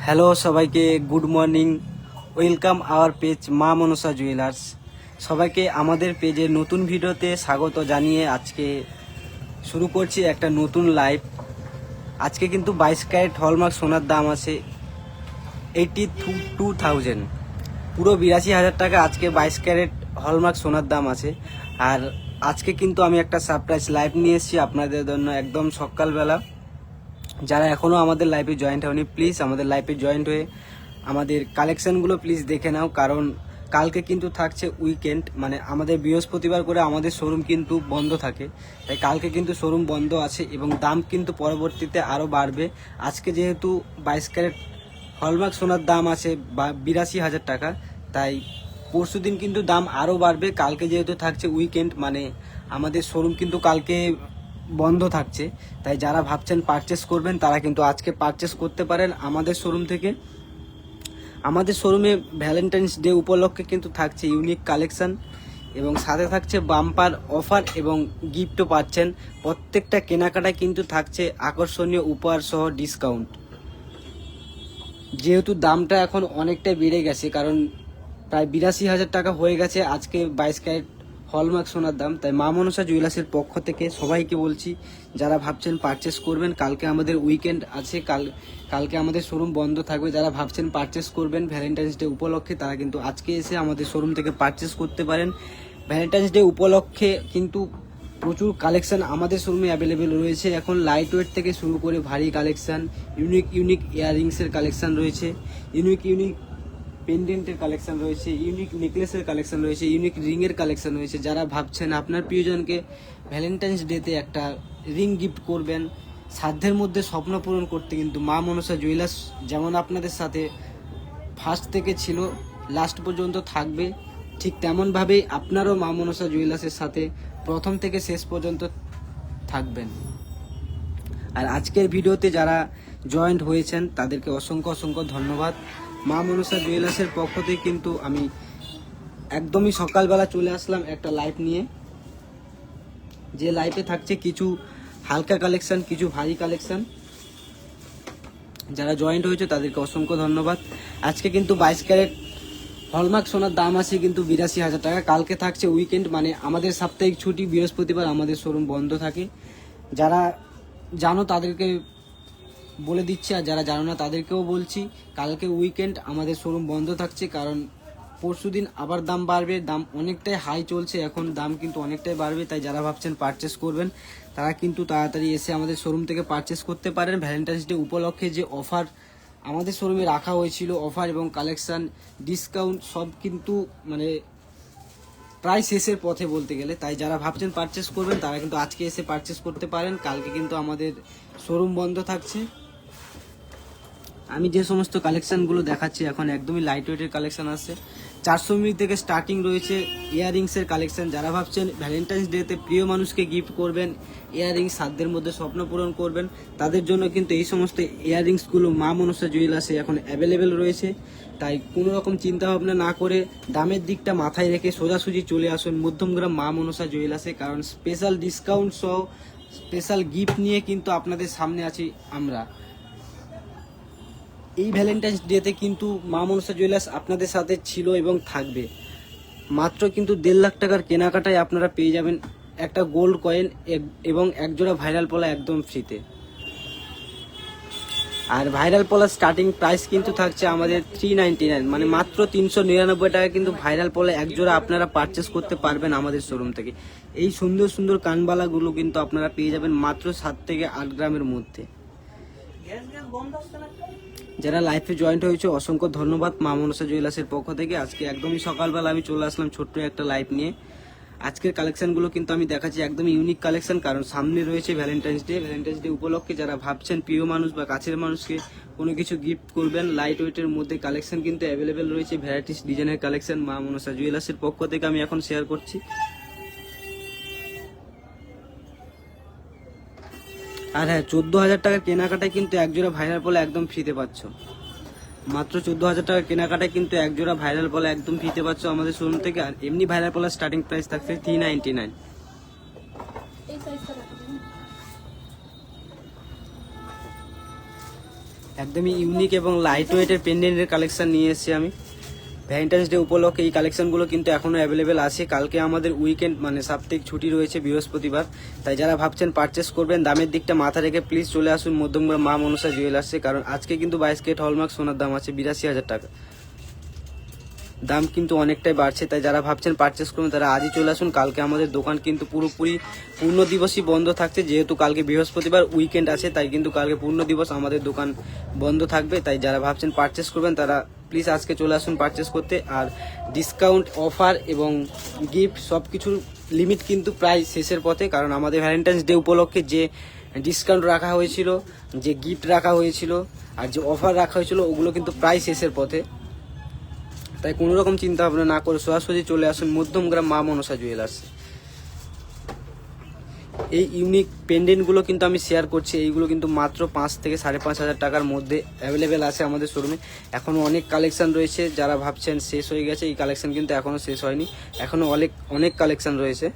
Hello সবাইকে, good morning. Welcome our page মা Manasa jewellers. সবাইকে আমাদের পেজের নতুন ভিডিওতে স্বাগত জানিয়ে আজকে শুরু করছি একটা নতুন লাইভ। আজকে কিন্তু 22 ক্যারেট হলমার্ক সোনার দাম আছে 82,000, পুরো 82,000 টাকা। আজকে 22 ক্যারেট হলমার্ক সোনার দাম আছে। আর আজকে কিন্তু আমি একটা সারপ্রাইজ লাইভ নিয়ে এসেছি আপনাদের জন্য একদম সকালবেলা। যারা এখনও আমাদের লাইভে জয়েন্ট হয়নি, প্লিজ আমাদের লাইভে জয়েন্ট হয়ে আমাদের কালেকশানগুলো প্লিজ দেখে নাও, কারণ কালকে কিন্তু থাকছে উইকেন্ড, মানে আমাদের বৃহস্পতিবার করে আমাদের শোরুম কিন্তু বন্ধ থাকে। তাই কালকে কিন্তু শোরুম বন্ধ আছে এবং দাম কিন্তু পরবর্তীতে আরও বাড়বে। আজকে যেহেতু 22 ক্যারেট হলমার্ক সোনার দাম আছে 82,000 টাকা, তাই পরশু দিন কিন্তু দাম আরও বাড়বে। কালকে যেহেতু থাকছে উইকেন্ড, মানে আমাদের শোরুম কিন্তু কালকে বন্ধ থাকছে। তাই যারা ভাবছেন পারচেস করবেন তারা কিন্তু আজকে পারচেস করতে পারেন আমাদের শোরুম থেকে। আমাদের শোরুমে ভ্যালেন্টাইন্স ডে উপলক্ষে কিন্তু থাকছে ইউনিক কালেকশন এবং সাথে থাকছে বাম্পার অফার এবং গিফটও পাচ্ছেন। প্রত্যেকটা কেনাকাটায় কিন্তু থাকছে আকর্ষণীয় উপহার সহ ডিসকাউন্ট। যেহেতু দামটা এখন অনেকটাই বেড়ে গেছে, কারণ প্রায় 82,000 টাকা হয়ে গেছে আজকে 22 ক্যারেট হলমার্ক সোনার দাম। তাই মা মনসা জুয়েলার্সের পক্ষ থেকে সবাইকে বলছি, যারা ভাবছেন পারচেস করবেন, কালকে আমাদের উইকেন্ড আছে, কালকে আমাদের শোরুম বন্ধ থাকবে। যারা ভাবছেন পারচেস করবেন ভ্যালেন্টাইন্স ডে উপলক্ষে, তারা কিন্তু আজকে এসে আমাদের শোরুম থেকে পারচেস করতে পারেন। ভ্যালেন্টাইন্স ডে উপলক্ষে কিন্তু প্রচুর কালেকশন আমাদের শোরুমে অ্যাভেলেবেল রয়েছে। এখন লাইট ওয়েট থেকে শুরু করে ভারী কালেকশন, ইউনিক ইয়াররিংসের কালেকশন রয়েছে, ইউনিক পেন্ডেন্টের কালেকশন রয়েছে, ইউনিক নেকলেসের কালেকশন রয়েছে, ইউনিক রিংয়ের কালেকশন রয়েছে। যারা ভাবছেন আপনার প্রিয়জনকে ভ্যালেন্টাইন্স ডেতে একটা রিং গিফট করবেন, সাধ্যের মধ্যে স্বপ্ন পূরণ করতে কিন্তু মা মনসা জুয়েলার্স যেমন আপনাদের সাথে ফার্স্ট থেকে ছিল, লাস্ট পর্যন্ত থাকবে, ঠিক তেমনভাবেই আপনারও মা মনসা জুয়েলার্সের সাথে প্রথম থেকে শেষ পর্যন্ত থাকবেন। আর আজকের ভিডিওতে যারা জয়েন্ট হয়েছেন তাদেরকে অসংখ্য ধন্যবাদ। মা মনসা জুয়েলার্সের পক্ষ থেকে কিন্তু আমি একদমই সকালবেলা চলে আসলাম একটা লাইভ নিয়ে, যে লাইভে থাকছে কিছু হালকা কালেকশন, কিছু ভারী কালেকশন। যারা জয়েন্ট হয়েছে তাদেরকে অসংখ্য ধন্যবাদ। আজকে কিন্তু 22 ক্যারেট হলমার্ক সোনার দাম আছে কিন্তু 82,000 টাকা। কালকে থাকছে উইকেন্ড, মানে আমাদের সাপ্তাহিক ছুটি, বৃহস্পতিবার আমাদের শোরুম বন্ধ থাকে। যারা জানো তাদেরকে বলে দিচ্ছি, আর যারা জানো না তাদেরকেও বলছি, কালকে উইকেন্ড আমাদের শোরুম বন্ধ থাকছে, কারণ পরশু দিন আবার দাম বাড়বে। দাম অনেকটাই হাই চলছে এখন, দাম কিন্তু অনেকটাই বাড়বে। তাই যারা ভাবছেন পারচেস করবেন তারা কিন্তু তাড়াতাড়ি এসে আমাদের শোরুম থেকে পারচেস করতে পারেন। ভ্যালেন্টাইন্স ডে উপলক্ষে যে অফার আমাদের শোরুমে রাখা হয়েছিল, অফার এবং কালেকশন, ডিসকাউন্ট সব কিন্তু মানে প্রায় শেষের পথে বলতে গেলে। তাই যারা ভাবছেন পারচেস করবেন তারা কিন্তু আজকে এসে পারচেস করতে পারেন। কালকে কিন্তু আমাদের শোরুম বন্ধ থাকছে। আমি যে সমস্ত কালেকশানগুলো দেখাচ্ছি এখন একদমই লাইট ওয়েটের কালেকশান আছে। 400 মিলি থেকে স্টার্টিং রয়েছে ইয়াররিংসের কালেকশান। যারা ভাবছেন ভ্যালেন্টাইন্স ডেতে প্রিয় মানুষকে গিফট করবেন, ইয়াররিংস সাধ্যের মধ্যে স্বপ্ন পূরণ করবেন, তাদের জন্য কিন্তু এই সমস্ত ইয়াররিংসগুলো মা মনসা জুয়েলার্সে এখন অ্যাভেলেবেল রয়েছে। তাই কোনো রকম চিন্তাভাবনা না করে দামের দিকটা মাথায় রেখে সোজাসুজি চলে আসুন মধ্যমগ্রাম মা মনসা জুয়েলার্সে, কারণ স্পেশাল ডিসকাউন্ট সহ স্পেশাল গিফট নিয়ে কিন্তু আপনাদের সামনে আছি আমরা। এই ভ্যালেন্টাইন্স ডেতে কিন্তু মা মনসা জুয়েলার্স আপনাদের সাথে ছিল এবং থাকবে। মাত্র কিন্তু 1.5 লাখ টাকার কেনাকাটায় আপনারা পেয়ে যাবেন একটা গোল্ড কয়েন এবং একজোড়া ভাইরাল পলা একদম ফ্রিতে। আর ভাইরাল পলার স্টার্টিং প্রাইস কিন্তু থাকছে আমাদের 399, মানে মাত্র 399 টাকা কিন্তু ভাইরাল পলা একজোড়া আপনারা পারচেস করতে পারবেন আমাদের শোরুম থেকে। এই সুন্দর কানবালাগুলো কিন্তু আপনারা পেয়ে যাবেন মাত্র 7 থেকে 8 গ্রামের মধ্যে। যারা লাইফে জয়েন্ট হয়েছে অসংখ্য ধন্যবাদ মা মনসা জুয়েলার্সের পক্ষ থেকে। আজকে একদমই সকালবেলা আমি চলে আসলাম ছোট্ট একটা লাইভ নিয়ে। আজকের কালেকশনগুলো কিন্তু আমি দেখাচ্ছি একদমই ইউনিক কালেকশন, কারণ সামনে রয়েছে ভ্যালেন্টাইন্স ডে উপলক্ষে যারা ভাবছেন প্রিয় মানুষ বা কাছের মানুষকে কোনো কিছু গিফট করবেন, লাইট ওয়েটের মধ্যে কালেকশন কিন্তু অ্যাভেলেবেল রয়েছে। ভ্যারাইটিস ডিজাইনের কালেকশন মা মনসা জুয়েলার্সের পক্ষ থেকে আমি এখন শেয়ার করছি। আর হ্যাঁ, 14,000 টাকার কেনাকাটায় কিন্তু একজোড়া ভাইরাল পলা একদম ফ্রিতে পাচ্ছ। মাত্র 14,000 টাকার কেনাকাটায় কিন্তু একজোড়া ভাইরাল পলা একদম ফ্রিতে পাচ্ছ আমাদের শোরুম থেকে। আর এমনি ভাইরাল পলার স্টার্টিং প্রাইস থাকছে 399। একদমই ইউনিক এবং লাইট ওয়েটের পেন্ডেন্টের কালেকশন নিয়ে এসেছি আমি। ভ্যালেন্টাইন্স ডে উপলক্ষে এই কালেকশনগুলো কিন্তু এখনও অ্যাভেলেবেল আছে। কালকে আমাদের উইকেন্ড মানে সাপ্তাহিক ছুটি রয়েছে বৃহস্পতিবার, তাই যারা ভাবছেন পারচেস করবেন দামের দিকটা মাথা রেখে প্লিজ চলে আসুন মধ্যমগ্রাম মা মনসা জুয়েলার্সে। কারণ আজকে কিন্তু 22 ক্যারেট হলমার্ক সোনার দাম আছে 82,000 টাকা। দাম কিন্তু অনেকটাই বাড়ছে, তাই যারা ভাবছেন পারচেস করবেন তারা আজই চলে আসুন। কালকে আমাদের দোকান কিন্তু পুরোপুরি পূর্ণ দিবসই বন্ধ থাকছে, যেহেতু কালকে বৃহস্পতিবার উইকেন্ড আছে, তাই কিন্তু কালকে পূর্ণ দিবস আমাদের দোকান বন্ধ থাকবে। তাই যারা ভাবছেন পারচেস করবেন তারা প্লিজ আজকে চলে আসুন পারচেস করতে। আর ডিসকাউন্ট, অফার এবং গিফট সব কিছুর লিমিট কিন্তু প্রায় শেষের পথে, কারণ আমাদের ভ্যালেন্টাইন্স ডে উপলক্ষে যে ডিসকাউন্ট রাখা হয়েছিল, যে গিফট রাখা হয়েছিল আর যে অফার রাখা হয়েছিল ওগুলো কিন্তু প্রায় শেষের পথে। তাই কোনো রকম চিন্তা ভাবনা না করে সরাসরি চলে আসুন মধ্যমগ্রাম মা মনসা জুয়েলার্স। এই ইউনিক পেন্ডেন্টগুলো কিন্তু আমি শেয়ার করছি, এইগুলো কিন্তু মাত্র 5 থেকে 5,500 টাকার মধ্যে অ্যাভেলেবেল আছে আমাদের শোরুমে। এখনও অনেক কালেকশন রয়েছে, যারা ভাবছেন শেষ হয়ে গেছে, এই কালেকশন কিন্তু এখনও শেষ হয়নি, এখনও অনেক অনেক কালেকশন রয়েছে।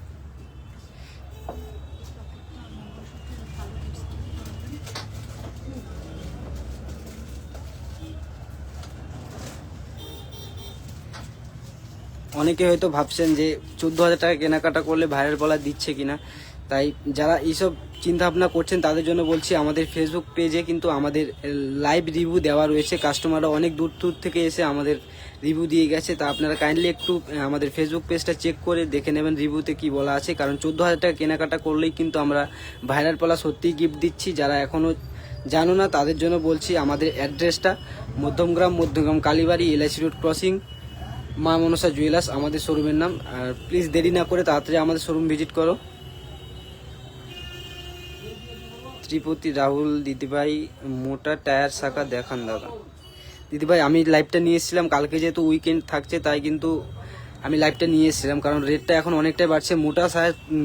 অনেকে হয়তো ভাবছেন যে 14,000 টাকা কেনাকাটা করলে ভাইরাল বলা দিচ্ছে কিনা, তাই যারা এইসব চিন্তা ভাবনা করছেন তাদের জন্য বলছি, আমাদের ফেসবুক পেজে কিন্তু আমাদের লাইভ রিভিউ দেওয়া রয়েছে। কাস্টমাররা অনেক দূর দূর থেকে এসে আমাদের রিভিউ দিয়ে গেছে, তা আপনারা কাইন্ডলি একটু আমাদের ফেসবুক পেজটা চেক করে দেখে নেবেন রিভিউতে কি বলা আছে। কারণ 14,000 টাকা কেনাকাটা করলেই কিন্তু আমরা ভাইরাল পালা সত্যিই গিফট দিচ্ছি। যারা এখনও জানো না তাদের জন্য বলছি, আমাদের অ্যাড্রেসটা মধ্যমগ্রাম কালীবাড়ি LIC রোড ক্রসিং, মা মনসা জুয়েলার্স আমাদের শোরুমের নাম। আর প্লিজ দেরি না করে তাড়াতাড়ি আমাদের শোরুম ভিজিট করো। ত্রিপতি রাহুল দিদিভাই, মোটা টায়ার শাখা দেখান দাদা। দিদিভাই আমি লাইভটা নিয়ে এসেছিলাম কালকে, যেহেতু উইকেন্ড থাকছে তাই কিন্তু আমি লাইভটা নিয়ে এসেছিলাম, কারণ রেটটা এখন অনেকটাই বাড়ছে।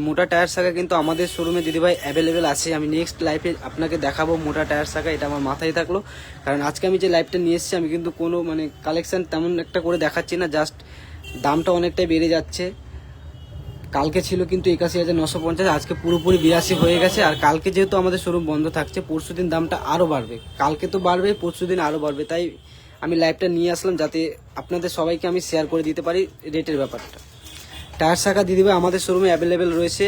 মোটা টায়ার শাখা কিন্তু আমাদের শোরুমে দিদিভাই অ্যাভেলেবেল আছে। আমি নেক্সট লাইভে আপনাকে দেখাবো মোটা টায়ার শাখা, এটা আমার মাথায় থাকলো। কারণ আজকে আমি যে লাইভটা নিয়ে এসেছি আমি কিন্তু কোনো মানে কালেকশন তেমন একটা করে দেখাচ্ছি না, জাস্ট দামটা অনেকটাই বেড়ে যাচ্ছে। কালকে ছিল কিন্তু 81,950, আজকে পুরোপুরি 82 হয়ে গেছে। আর কালকে যেহেতু আমাদের শোরুম বন্ধ থাকছে, পরশুদিন দামটা আরও বাড়বে। কালকে তো বাড়বে, পরশুদিন আরও বাড়বে। তাই আমি লাইভটা নিয়ে আসলাম যাতে আপনাদের সবাইকে আমি শেয়ার করে দিতে পারি রেটের ব্যাপারটা। টায়ার শাখা দিদিভাই আমাদের শোরুমে অ্যাভেলেবেল রয়েছে।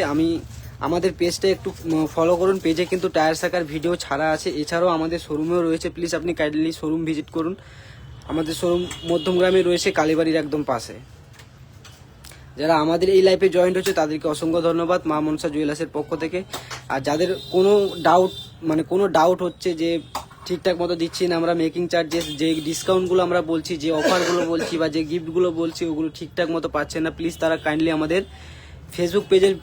আমাদের পেজটা একটু ফলো করুন, পেজে কিন্তু টায়ার শাখার ভিডিও ছাড়া আছে। এছাড়াও আমাদের শোরুমেও রয়েছে, প্লিজ আপনি কাইন্ডলি শোরুম ভিজিট করুন। আমাদের শোরুম মধ্যমগ্রামে রয়েছে, কালীবাড়ির একদম পাশে। যারা আমাদের এই লাইফে জয়েন্ট হচ্ছে তাদেরকে অসংখ্য ধন্যবাদ মা মনসা জুয়েলার্সের পক্ষ থেকে। আর যাদের কোনো ডাউট হচ্ছে যে ঠিকঠাক মতো দিচ্ছি না আমরা, মেকিং চার্জেস, যে ডিসকাউন্টগুলো আমরা বলছি, যে অফারগুলো বলছি বা যে গিফটগুলো বলছি ওগুলো ঠিকঠাক মতো পাচ্ছেন না, প্লিজ তারা কাইন্ডলি আমাদের ফেসবুক পেজের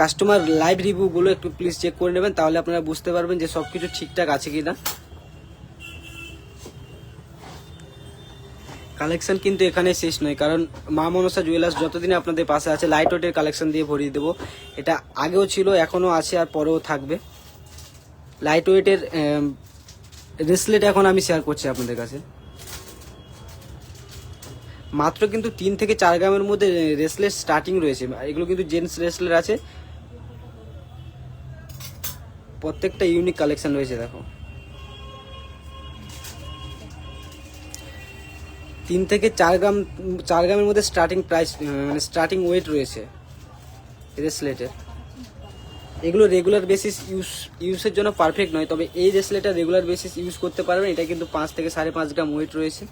কাস্টমার লাইভ রিভিউগুলো একটু প্লিজ চেক করে নেবেন, তাহলে আপনারা বুঝতে পারবেন যে সব কিছু ঠিকঠাক আছে কি না। কালেকশন কিন্তু এখানে শেষ নয়, কারণ মা মনসা জুয়েলার্স যতদিন আপনাদের পাশে আছে লাইট ওয়েটের কালেকশন দিয়ে ভরিয়ে দেবো। এটা আগেও ছিল, এখনও আছে আর পরেও থাকবে। লাইট ওয়েটের ব্রেসলেট এখন আমি শেয়ার করছি আপনাদের কাছে। মাত্র কিন্তু 3 থেকে 4 গ্রামের মধ্যে ব্রেসলেট স্টার্টিং রয়েছে। এগুলো কিন্তু জেন্টস ব্রেসলেট আছে, প্রত্যেকটা ইউনিক কালেকশন রয়েছে। দেখো 3 থেকে 4 গ্রামের মধ্যে স্টার্টিং প্রাইস মানে স্টার্টিং ওয়েট রয়েছে ব্রেসলেটের। এগুলো রেগুলার বেসিস ইউজের জন্য পারফেক্ট নয়, তবে এই ব্রেসলেটটা রেগুলার বেসিস ইউজ করতে পারবেন। এটা কিন্তু 5 থেকে 5.5 গ্রাম ওয়েট রয়েছে।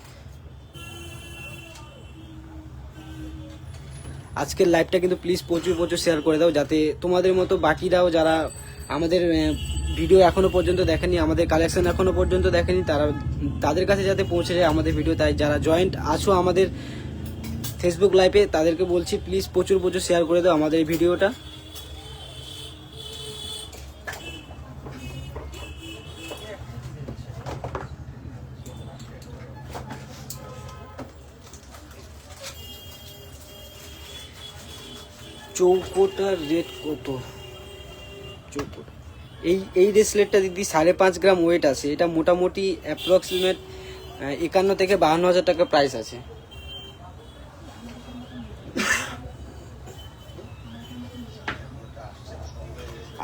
আজকের লাইভটা কিন্তু প্লিজ প্রচুর শেয়ার করে দাও, যাতে তোমাদের মতো বাকিরাও যারা আমাদের ভিডিও এখনো পর্যন্ত দেখেনি, আমাদের কালেকশন এখনো পর্যন্ত দেখেনি, তাদের কাছে যাতে পৌঁছে যায় আমাদের ভিডিও। তাই যারা জয়েন্ট আছো আমাদের ফেসবুক লাইভে তাদেরকে বলছি প্লিজ প্রচুর শেয়ার করে দাও আমাদের এই ভিডিওটা। চৌকোটার রেট কত? চৌকোটা এই ব্রেসলেটটা দিদি 5.5 গ্রাম ওয়েট আছে। এটা মোটামুটি অ্যাপ্রক্সিমেট 51 থেকে 52,000 টাকা প্রাইস আছে।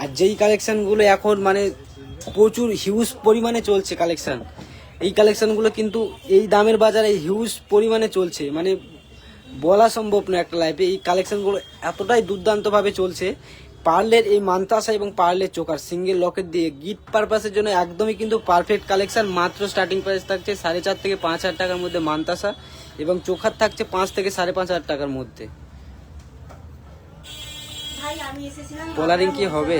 আর যেই কালেকশনগুলো এখন মানে প্রচুর হিউজ পরিমাণে চলছে কালেকশন, এই কালেকশনগুলো কিন্তু এই দামের বাজারে হিউজ পরিমাণে চলছে, মানে বলা সম্ভব না একটা লাইফে। এই কালেকশনগুলো এতটাই দুর্দান্তভাবে চলছে। পার্লের এই মান্তাসা এবং পার্লের চোকার সিঙ্গেল লকেট দিয়ে গিফট পারপাসের জন্য একদমই কিন্তু পারফেক্ট কালেকশন। মাত্র স্টার্টিং প্রাইস থাকছে 4.5 থেকে 5,000 টাকার মধ্যে মান্তাসা, এবং চোখার থাকছে 5 থেকে 5,500 টাকার মধ্যে। পলারিং কি হবে?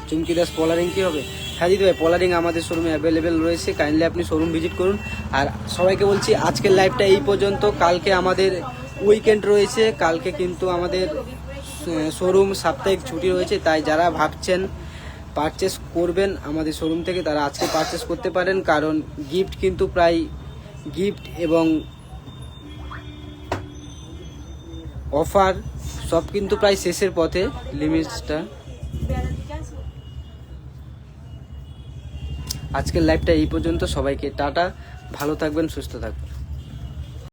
চুমকি দাস পলারিং কি হবে? হ্যাঁ দিদি ভাই, পলারিং আমাদের শোরুমে অ্যাভেলেবেল রয়েছে, কাইন্ডলি আপনি শোরুম ভিজিট করুন। আর সবাইকে বলছি আজকের লাইভটা এই পর্যন্ত। কালকে আমাদের উইকেন্ড রয়েছে, কালকে কিন্তু আমাদের শোরুম সাপ্তাহিক ছুটি রয়েছে, তাই যারা ভাবছেন পারচেস করবেন আমাদের শোরুম থেকে তারা আজকে পারচেস করতে পারেন, কারণ গিফট কিন্তু প্রায় গিফট এবং অফার সব কিন্তু প্রায় শেষের পথে। লিমিটসটা আজকের লাইভটা এই পর্যন্ত। সবাইকে টাটা, ভালো থাকবেন, সুস্থ থাকবেন।